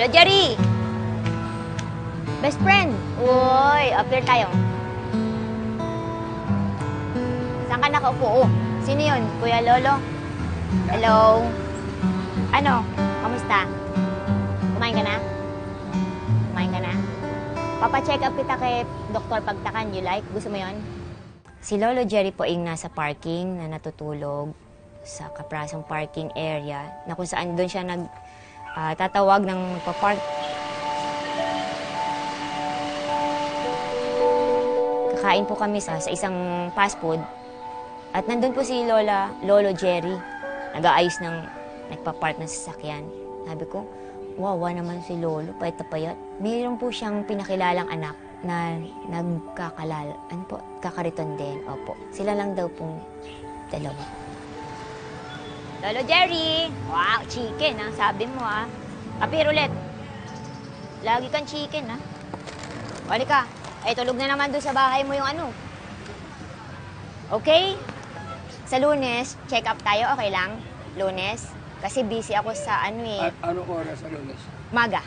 Lolo Jerry! Best friend! Uy, appear tayo. Saan ka nakaupo? Oh, sino yun? Kuya Lolo? Hello? Ano? Kamusta? Kumain ka na? Kumain ka na? Papa-check up kita kay Dr. Pagtakan. You like? Gusto mo yon? Si Lolo Jerry po ay nasa parking na natutulog sa kaprasong parking area na kung saan doon siya tatawag ng magpa-park. Kakain po kami sa isang fast food at nandun po si Lolo Jerry, nag-aayos ng nagpa-park ng sasakyan. Sabi ko, wawa naman si Lolo, payat na payat. Mayroon po siyang pinakilalang anak na kakariton din. Opo, sila lang daw pong dalawa. Lolo Jerry! Wow, chicken ang sabi mo ha. Apir ulit. Lagi kang chicken ha. Wali ka. Eh, tulog na naman doon sa bahay mo yung ano. Okay? Sa Lunes, check up tayo. Okay lang? Lunes? Kasi busy ako sa ano eh. Anong oras sa Lunes? Maga.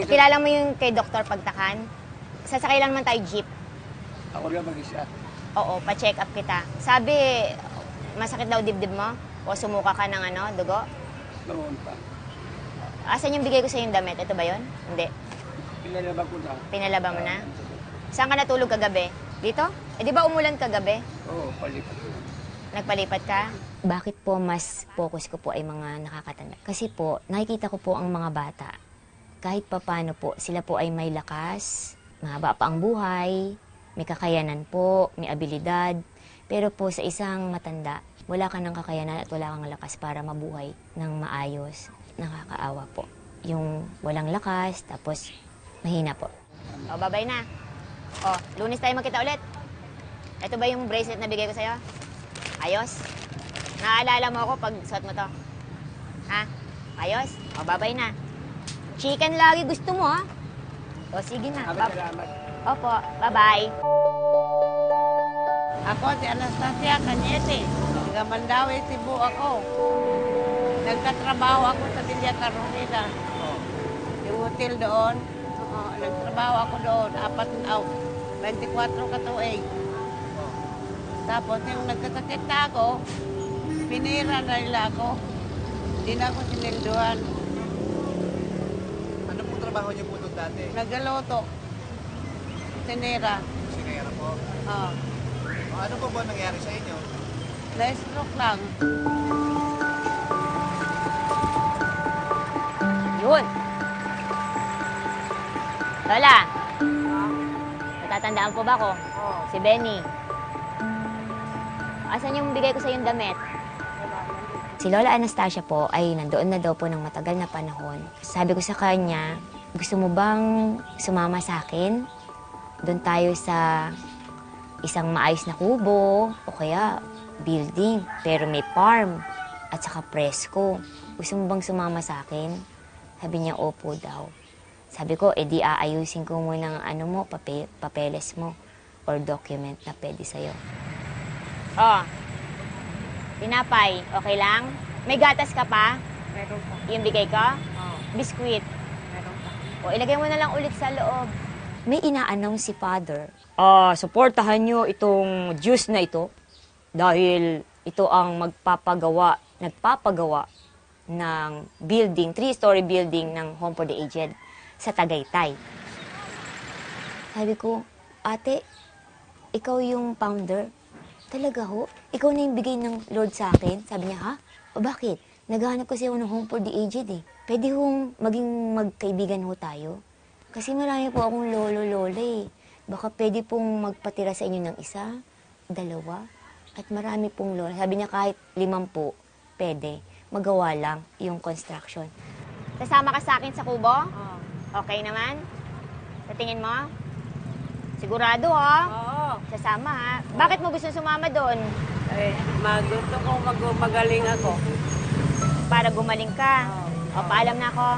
Kilala mo yung kay Dr. Pagtakan? Sasakay lang naman tayo jeep. Ako na mag-isa. Oo, pa-check up kita. Sabi, masakit daw dibdib mo? O sumuka ka ng dugo? Noon pa. Asan yung bigay ko sa yung damit? Ito ba yun? Hindi. Pinalaba ko na. Pinalaba mo na? Saan ka natulog kagabi? Dito? Eh, di ba umulan kagabi? Oo, palipat ko. Nagpalipat ka? Bakit po mas focus ko po ay mga nakakatanda? Kasi po, nakikita ko po ang mga bata. Kahit papano po, sila po ay may lakas, mahaba pa ang buhay, may kakayanan po, may abilidad. Pero po sa isang matanda, wala ka ng kakayanan at wala kang lakas para mabuhay ng maayos. Nakakaawa po. Yung walang lakas, tapos mahina po. O, babay na. O, Lunes tayo magkita ulit. Ito ba yung bracelet na bigay ko sa'yo? Ayos? Naaalala mo ako pag suot mo to? Ha? Ayos? O, babay na. Chicken lagi gusto mo, ha? O, sige na. Salamat. Opo, bye-bye. Ako si Anastasia Cañete. Taga Mandawi, Cebu ako. Nagtatrabaho ako sa Villa Carolina. Yung hotel doon. Nagtrabaho ako doon. 24 katuig. Tapos yung nagkasakit na ako, pinira na nila ako. Hindi na ako sinilduhan. Ano pong trabaho niyo po doon dati? Nagaloto. Sinira. Sinera po. Ano po ba nangyari sa inyo? Na-stroke lang. Yun. Lola. Natatandaan po ba ako? Si Benny. Asan yung bigay ko sa yung damit? Si Lola Anastasia po ay nandoon na daw po ng matagal na panahon. Sabi ko sa kanya, gusto mo bang sumama sa akin? Doon tayo sa isang maayos na kubo o kaya building, pero may farm at saka presko. Gusto mo bang sumama sa akin? Sabi niya, opo daw. Sabi ko, edi aayusin ko muna ng papeles mo or document na pwede sa'yo. Oh, tinapay, okay lang? May gatas ka pa? Meron pa. Yung bigay ko? Oo. Biskuit. Meron pa. O, ilagay mo na lang ulit sa loob. May ina-announce si Father. Suportahan nyo itong juice na ito dahil ito ang nagpapagawa ng building, 3-story building ng Home for the Aged sa Tagaytay. Sabi ko, ate, ikaw yung founder? Talaga ho? Ikaw na yung bigay ng Lord sa akin? Sabi niya, ha? O bakit? Naghahanap kasi ako ng Home for the Aged eh. Pwede hong maging magkaibigan ho tayo? Kasi marami po akong lolo-lola eh. Baka pwede pong magpatira sa inyo ng isa, dalawa, at marami pong lola. Sabi niya kahit 5 po, pwede. Magawa lang yung construction. Sasama ka sa akin sa kubo? Oo. Okay naman? Sa tingin mo? Sigurado ha? Oo. Sasama ha? Bakit mo gusto sumama doon? Gusto ko magaling ako. Para gumaling ka. O, paalam na ako.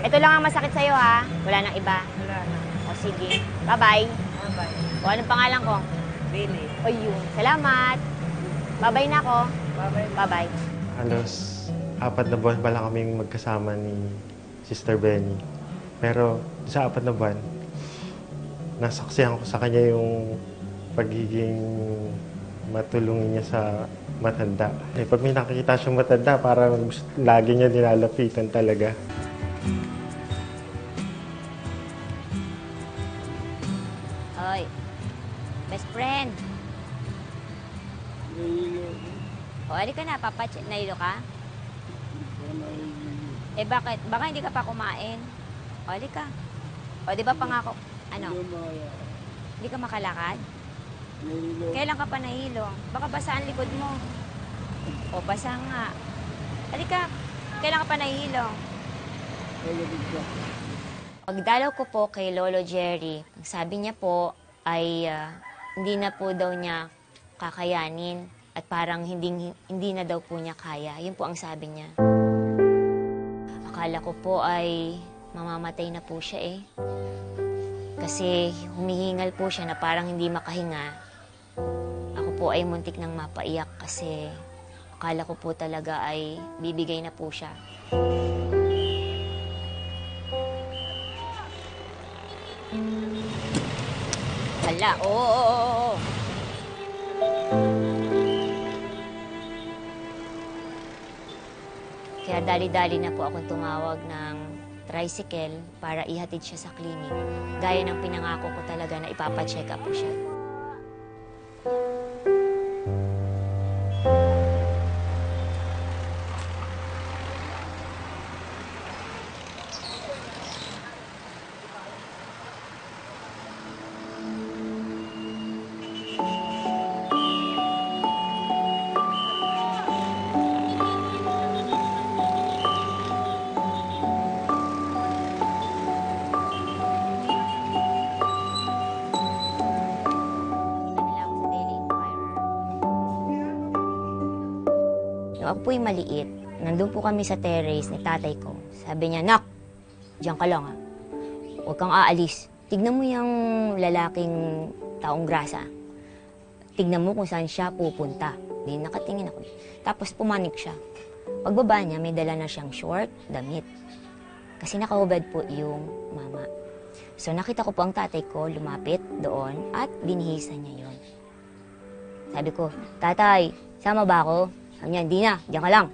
Ito lang ang masakit sa'yo ha? Wala nang iba. Wala na. O sige. Bye-bye. Bye-bye. O, anong pangalan ko? Billy. O yun. Salamat. Bye-bye na ako. Bye-bye. Bye-bye. Halos 4 na buwan pa lang kaming magkasama ni Sister Benny. Pero sa 4 na buwan, nasaksihan ko sa kanya yung pagiging matulungin niya sa matanda. Pag may nakikita siyang matanda, parang lagi niya dinalapitan talaga. Hoy, best friend. Nahihilo. O, ali ka na, nahilo ka? Eh, bakit? Baka hindi ka pa kumain. O, ali ka. O, di ba pangako, ano, hindi ka makalakad? Nahihilo. Kailan ka pa nahilo? Baka basa ang likod mo. O, basa nga. Halika, kailan ka pa nahilo? Nahihilo ka. Pagdalaw ko po kay Lolo Jerry, ang sabi niya po ay hindi na po daw niya kakayanin at parang hindi na daw po niya kaya. Yun po ang sabi niya. Akala ko po ay mamamatay na po siya eh. Kasi humihingal po siya na parang hindi makahinga. Ako po ay muntik nang mapaiyak kasi akala ko po talaga ay bibigay na po siya. Hala, oo. Kaya dali-dali na po akong tumawag ng tricycle para ihatid siya sa clinic. Gaya ng pinangako ko talaga na ipapacheck up po siya. Nung ako po'y maliit, nandun po kami sa terrace ni tatay ko. Sabi niya, "Nak, diyan ka lang ha. Huwag kang aalis. Tignan mo yung lalaking taong grasa. Tignan mo kung saan siya pupunta." Di nakatingin ako. Tapos pumanik siya. Pagbaba niya, may dala na siyang short, damit. Kasi nakahubad po yung mama. So nakita ko po ang tatay ko lumapit doon at binihisan niya yon. Sabi ko, "Tatay, sama ba ako?" Sabi niya, "Hindi na, diyan ka lang."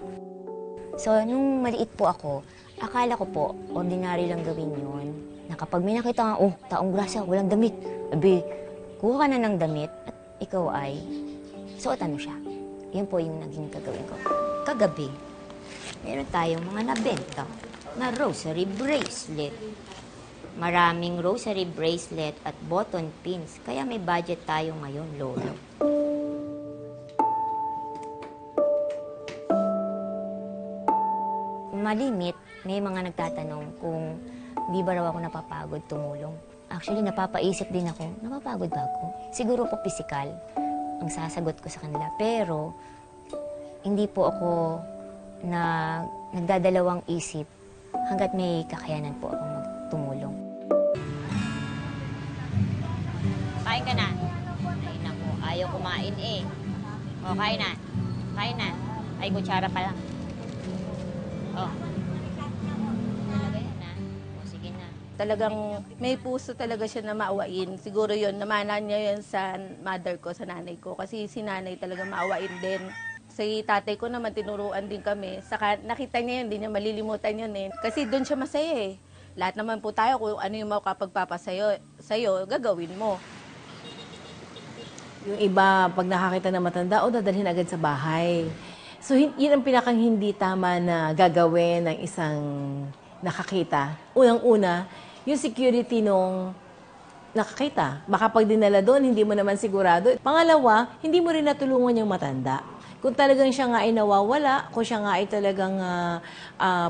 So, nung maliit po ako, akala ko po, ordinary lang gawin yun. Na kapag may nakita nga, oh, taong grasa, walang damit. Abi, kuha ka na ng damit at ikaw ay suotan mo siya. Yun po yung naging gagawin ko. Kagabi, meron tayong mga nabenta na rosary bracelet. Maraming rosary bracelet at button pins. Kaya may budget tayo ngayon, Lolo. Malimit, may mga nagtatanong kung di ba raw ako napapagod tumulong. Actually, napapaisip din ako, napapagod ba ako? Siguro po physical ang sasagot ko sa kanila. Pero, hindi po ako nagdadalawang isip hanggat may kakayanan po akong tumulong. Kain ka na. Ay, naku, ayaw kumain eh. O, kain na. Kain na. Ay, kutsara pa lang. Oh. Talaga yan, ha? O, sige na. Talagang may puso talaga siya na maawain. Siguro yun, namana niya yun sa mother ko, sa nanay ko. Kasi si nanay talaga maawain din. Si tatay ko naman, tinuruan din kami. Saka nakita niya yun, hindi niya malilimutan yun eh. Kasi doon siya masaya eh. Lahat naman po tayo, kung ano yung makapagpapasayo sa'yo, gagawin mo. Yung iba, pag nakakita ng matanda, o dadalhin agad sa bahay. So, yun ang pinakang hindi tama na gagawin ng isang nakakita. Unang-una, yung security nung nakakita. Baka pag dinala doon, hindi mo naman sigurado. Pangalawa, hindi mo rin natulungan yung matanda. Kung talagang siya nga ay nawawala, kung siya nga ay talagang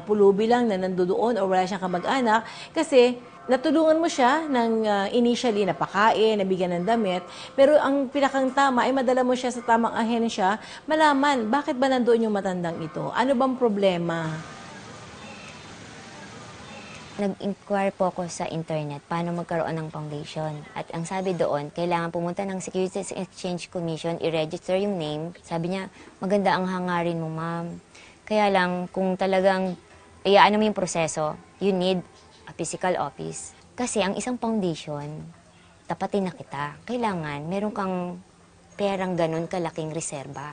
pulubi lang na nandoon o wala siyang kamag-anak, kasi natulungan mo siya ng initially napakain, nabigyan ng damit, pero ang pinakang tama ay madala mo siya sa tamang ahensya, malaman bakit ba nandoon yung matandang ito? Ano bang problema? Nag-inquire po ako sa internet paano magkaroon ng foundation. At ang sabi doon, kailangan pumunta ng Securities and Exchange Commission, i-register yung name. Sabi niya, maganda ang hangarin mo, ma'am. Kaya lang, kung talagang iyaano mo yung proseso, you need a physical office. Kasi ang isang foundation, tapatin na kita. Kailangan, meron kang perang ganun kalaking reserba.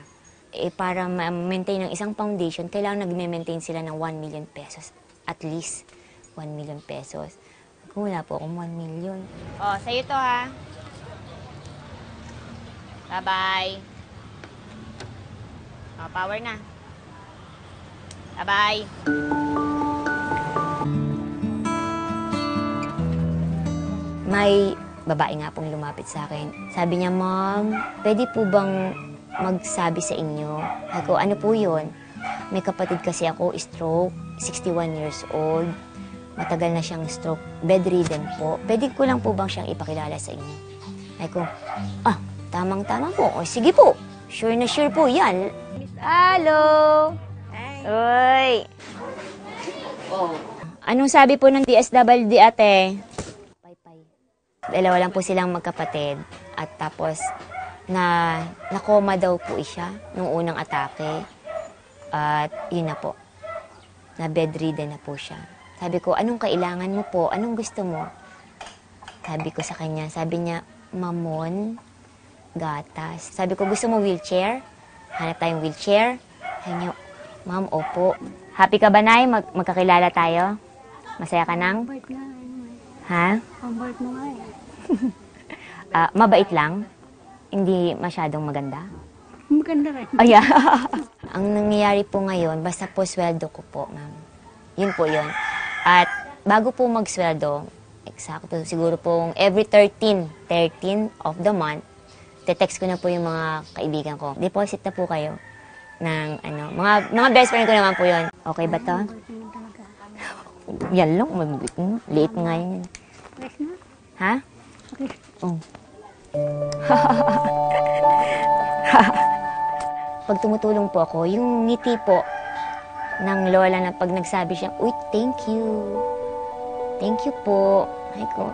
Para ma-maintain ng isang foundation, kailangan nag-maintain sila ng 1 million pesos. At least, 1 million pesos. Kung wala po akong 1 million. Oh, sa'yo to ha. Bye-bye. Oh, power na. Bye-bye. May babae nga pong lumapit sa akin. Sabi niya, Ma'am, pwede po bang magsabi sa inyo? Ako, ano po yun? May kapatid kasi ako, stroke, 61 years old. Matagal na siyang stroke, bedridden po. Pwede ko lang po bang siyang ipakilala sa inyo? Ako, tamang-tama po. O, sige po. Sure na sure po yan. Hello! Uy! Oh. Anong sabi po ng DSWD, ate? Pay-pay. Dalawa lang po silang magkapatid. At tapos, nakoma daw po siya nung unang atake. At yun na po. Na bedridden na po siya. Sabi ko, anong kailangan mo po? Anong gusto mo? Sabi ko sa kanya, sabi niya, mamon, gatas. Sabi ko, gusto mo wheelchair? Hanap tayong wheelchair. Sabi niya, Ma'am, opo. Happy ka ba, Nay? Magkakilala tayo? Masaya ka nang? Mabait nga. Ha? Mabait mo nga eh. Mabait lang? Hindi masyadong maganda? Maganda rin. Ay, ang nangyayari po ngayon, basta po sweldo ko po, ma'am. Yun po yun. At bago po magsweldo, eksakto, siguro po every 13 of the month, te-text ko na po yung mga kaibigan ko. Deposit na po kayo ng mga best friend ko naman po yun. Okay ba to? Yan lang, liit nga yun. Ha? Oh. Pag tumutulong po ako, yung ngiti po ng lola na pag nagsabi siya, uy, thank you. Thank you po. Ay ko,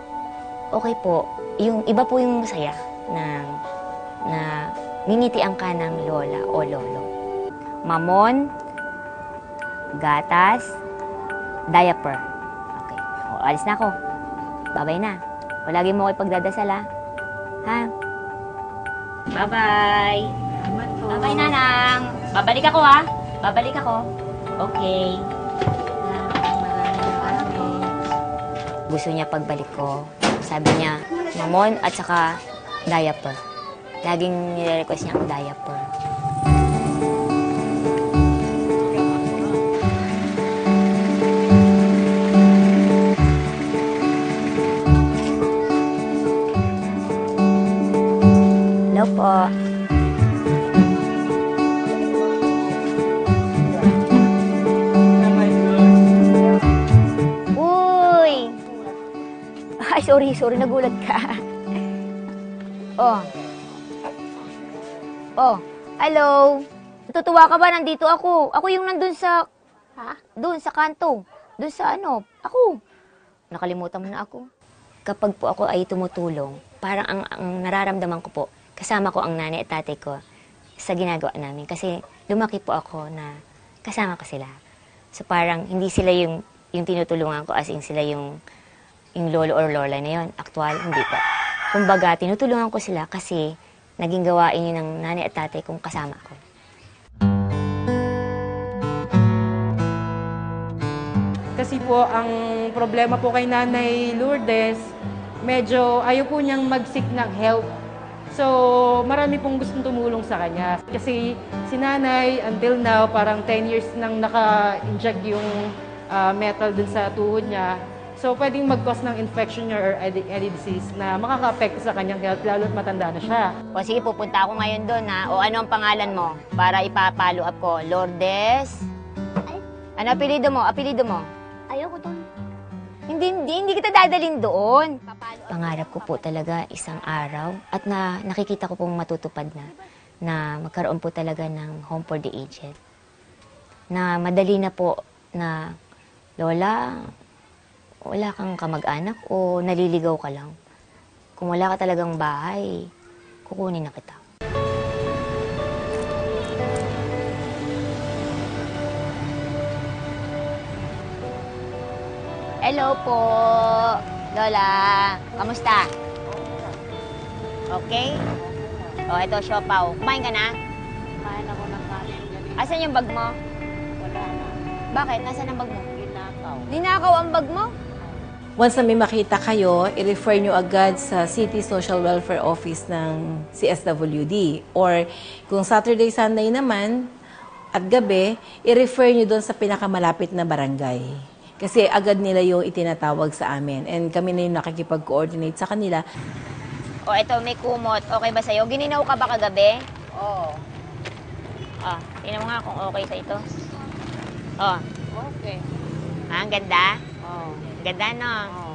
okay po. Yung iba po yung masaya na ninitian ka ng lola o lolo. Mamon, gatas, diaper. Okay. O, alis na ako. Babay na. O, lagi mo ako ipagdadasal, ha? Ha? Bye-bye. Bye-bye, Nanang. Babalik ako, ha? Babalik ako. Okay. Gusto niya pagbalik ko. Sabi niya, mamon at saka diaper. Laging nire-request niya ang diaper. Hello po. Uy! Ay, sorry, nagulat ka. Hello. Natutuwa ka ba? Nandito ako. Ako yung nandun sa... Doon, sa kanto. Doon sa ako. Nakalimutan mo na ako. Kapag po ako ay tumutulong, parang ang nararamdaman ko po, kasama ko ang nanay at tatay ko sa ginagawa namin. Kasi lumaki po ako na kasama ko sila. So parang hindi sila yung tinutulungan ko as in sila yung lolo or lola na yun. Actual, hindi po. Kumbaga, tinutulungan ko sila kasi naging gawain yun ng nanay at tatay kung kasama ko. Kasi po, ang problema po kay Nanay Lourdes, medyo ayaw po niyang mag-seek ng help. So, marami pong gustong tumulong sa kanya. Kasi si Nanay, until now, parang 10 years nang naka-inject yung metal dun sa tuhod niya. So, pwedeng mag-cause ng infection or any disease na makaka-affect sa kanyang health, lalo't matanda na siya. O sige, pupunta ako ngayon doon, ha? O ano ang pangalan mo? Para ipapalo up ko. Lourdes? Ano apelido mo? Apelido mo? Ayoko doon. Hindi kita dadalhin doon. Pangarap ko po talaga isang araw at nakikita ko pong matutupad na magkaroon po talaga ng home for the aged. Na madali na po na, Lola, wala kang kamag-anak o naliligaw ka lang. Kung wala ka talagang bahay, kukunin na kita. Hello po, Lola. Kamusta? Okay? O, ito, siopaw. Kumain ka na? Kumain ako ng kanin. Asan yung bag mo? Wala na. Bakit? Nasaan ang bag mo? Ginakaw. Ninakaw ang bag mo? Once na may makita kayo, i-refer nyo agad sa City Social Welfare Office ng CSWD. Or kung Saturday, Sunday naman, at gabi, i-refer nyo doon sa pinakamalapit na barangay. Kasi agad nila yung itinatawag sa amin. And kami na yung nakikipag-coordinate sa kanila. O, ito, may kumot. Okay ba sa'yo? Gininaw ka ba kagabi? Oo. O, tingnan mo nga kung okay sa ito. O, Okay. ang ganda? Oo. Ganda, no? Oo.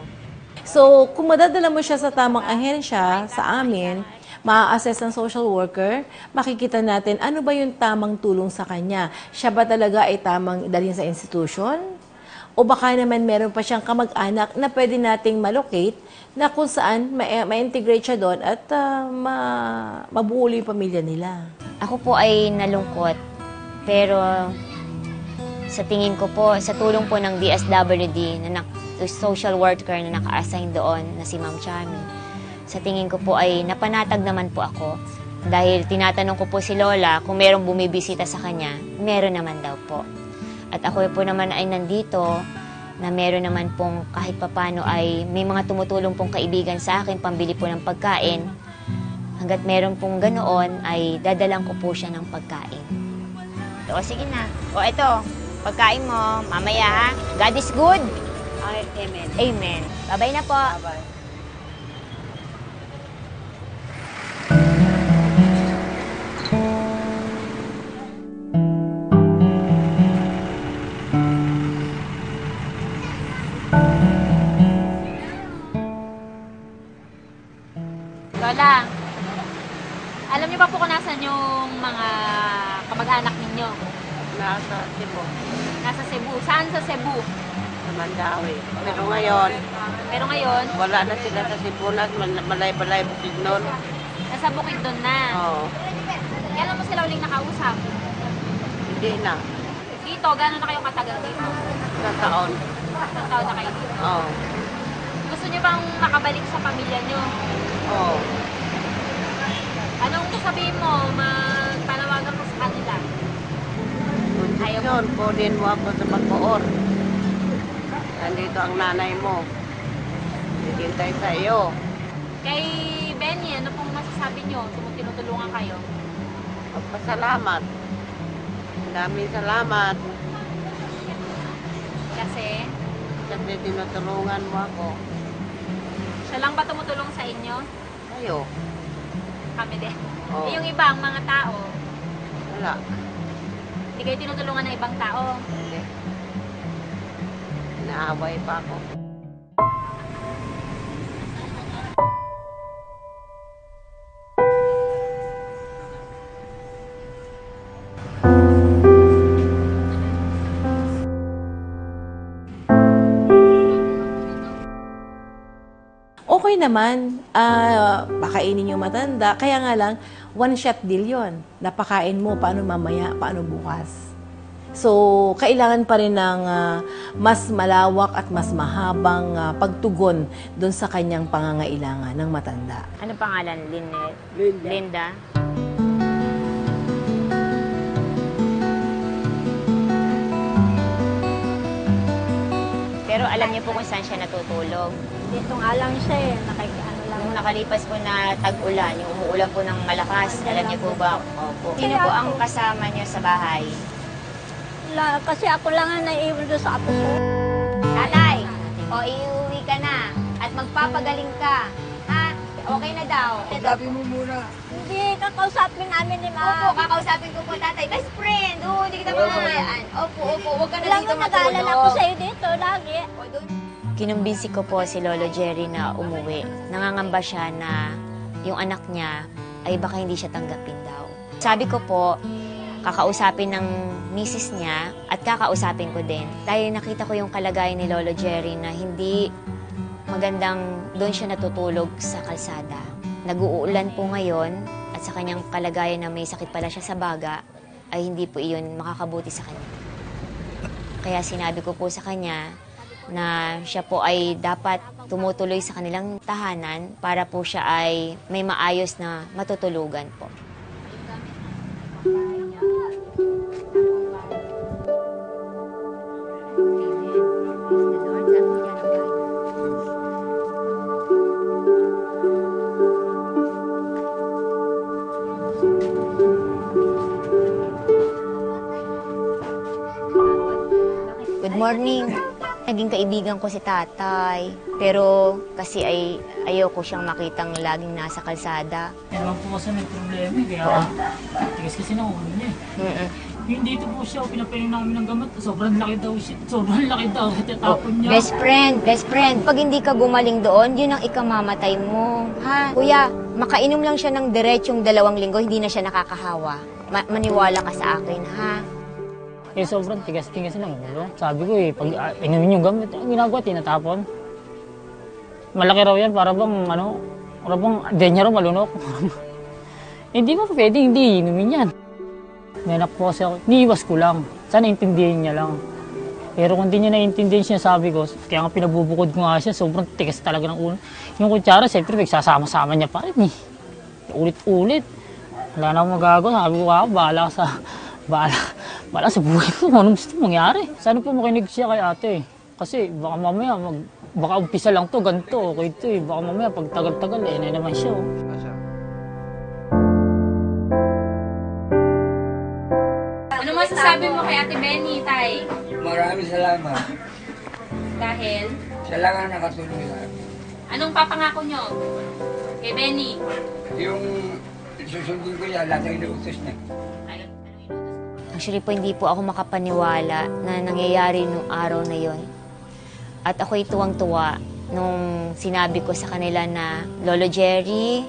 So, kung madadala mo siya sa tamang ahensya, sa amin, maa-assess ng social worker, makikita natin ano ba yung tamang tulong sa kanya. Siya ba talaga ay tamang dalhin sa institution? O baka naman meron pa siyang kamag-anak na pwede nating malocate na kung saan ma-integrate siya doon at mabuo yung pamilya nila. Ako po ay nalungkot. Pero sa tingin ko po, sa tulong po ng DSWD, social worker na naka-assign doon na si Ma'am Charmy, sa tingin ko po ay napanatag naman po ako. Dahil tinatanong ko po si Lola kung merong bumibisita sa kanya, meron naman daw po. At ako po naman ay nandito na meron naman pong kahit papano ay may mga tumutulong pong kaibigan sa akin, pambili po ng pagkain. Hanggat meron pong ganoon ay dadalang ko po siya ng pagkain. O sige na. O ito, pagkain mo, mamaya ha. God is good. Amen. Amen. Bye-bye na po. Bye-bye. Lola, alam niyo ba po kung nasan yung mga kamag-anak ninyo? Nasa Cebu. Nasa Cebu. Saan sa Cebu? Sa Mandawi. Pero ngayon, wala na sila sa Cebu na. Malay-balay bukid nun. Nasa Bukidnon na. Oo. Kailan mo sila uling nakausap? Hindi na. Dito, gano'n na kayong katagal dito? Sa taon. Isang taon na kayo dito. Oo. Gusto niyo bang makabalik sa pamilya niyo? Oo. Anong sabihin mo? Magpanawagan mo sa kanila? Ayaw mo. Yun, kunin mo ako sa Bacoor. Nandito ang nanay mo. Hintay sa iyo. Kay Benny, ano pong masasabi niyo? Tinutulungan kayo? Magpasalamat. Daming salamat. Kasi Kasi tinutulungan mo ako. siya lang ba tumutulong sa inyo? Ayo. Kami din. Oo. Eh, yung ibang mga tao, Wala. hindi kayo tinutulungan ng ibang tao. Hindi. Naaway pa ako. Okay naman, pakainin yung matanda. Kaya nga lang, one-shot deal yon. Napakain mo, paano mamaya, paano bukas. So, kailangan pa rin ng mas malawak at mas mahabang pagtugon doon sa kanyang pangangailangan ng matanda. Ano pangalan? Lynette? Linda. Linda? Pero alam niyo po kung saan siya natutulog. Dito nga lang siya eh. Nakikiano lang. Nung nakalipas po na tag-ulan, yung umuulan po ng malakas, alam niyo po ba? Opo. Sino po ang kasama niyo sa bahay? Kasi ako lang ang naiiwan doon sa apo ko. Nanay, o iuwi ka na at magpapagaling ka. Ha? Okay na daw. Sabi mo muna. Hindi, kakausapin namin ni Opo, Ma. kakausapin ko po tatay. Best friend! Oo, hindi kita mamahayaan. Opo, huwag ka na Alam dito mo, nag-aalala matulog. ako sa'yo dito lagi. Kinumbinsi ko po si Lolo Jerry na umuwi. Nangangamba siya na yung anak niya ay baka hindi siya tanggapin daw. Sabi ko po, kakausapin ng misis niya at kakausapin ko din. Dahil nakita ko yung kalagayan ni Lolo Jerry na hindi magandang doon siya natutulog sa kalsada. Nag-uulan po ngayon at sa kanyang kalagayan na may sakit pala siya sa baga, ay hindi po iyon makakabuti sa kanya. Kaya sinabi ko po sa kanya na siya po ay dapat tumutuloy sa kanilang tahanan para po siya ay may maayos na matutulugan po. Good morning. Naging kaibigan ko si tatay. Pero kasi ay ayoko siyang makitang laging nasa kalsada. Yan naman po kasi may problema eh. Kaya tigas kasi ng ulo niya eh. Yung dito po siya, pinapain namin ng gamot. Sobrang laki daw siya. Sobrang laki daw. Tatapon niya. Best friend. Pag hindi ka gumaling doon, yun ang ikamamatay mo. Ha? Kuya, makainom lang siya ng diretsyong 2 linggo, hindi na siya nakakahawa. Maniwala ka sa akin, ha? Eh, sobrang tigas-tigas ng ulo. Sabi ko eh, pag inumin yung gamot, ang ginagawa, tinatapon. Malaki raw yan, para bang, para bang, diyan niya raw malunok. Hindi mo pwede, hindi inumin yan. May anak po kasi ako, niiwas ko lang. Sana intindihin niya lang. Pero kung di niya naiintindihan siya, sabi ko, kaya nga pinabubukod ko nga siya, sobrang tigas talaga ng ulo. Yung kutsara, siyempre, nagsasama-sama niya pa rin eh. Ulit-ulit. Wala na akong magagawa, sabi ko, bahala ka sa... Bahala sa buhay ko, anong gusto mangyari? Sana po makinig siya kay ate. Kasi baka mamaya, baka umpisa lang to, ganito, okay to eh. Baka mamaya, pag tagal-tagal, na naman siya. Oh. Ano masasabi mo kay Ate Benny, Tay? Maraming salamat. Dahil, Siya lang ang nakatulong sa akin. anong papangako nyo kay Benny? Yung susundin ko niya, lahat ng inuutos niya. Actually po, hindi po ako makapaniwala na nangyayari nung araw na yon. At ako'y tuwang-tuwa nung sinabi ko sa kanila na, Lolo Jerry,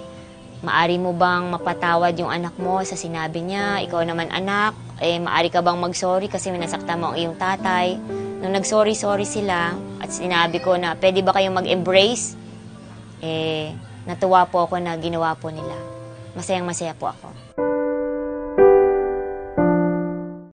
maari mo bang mapatawad yung anak mo sa sinabi niya? Ikaw naman anak, maari ka bang mag-sorry kasi minasaktan mo ang iyong tatay? Nung nag-sorry-sorry sila at sinabi ko na pwede ba kayong mag-embrace, natuwa po ako na ginawa po nila. Masayang-masaya po ako.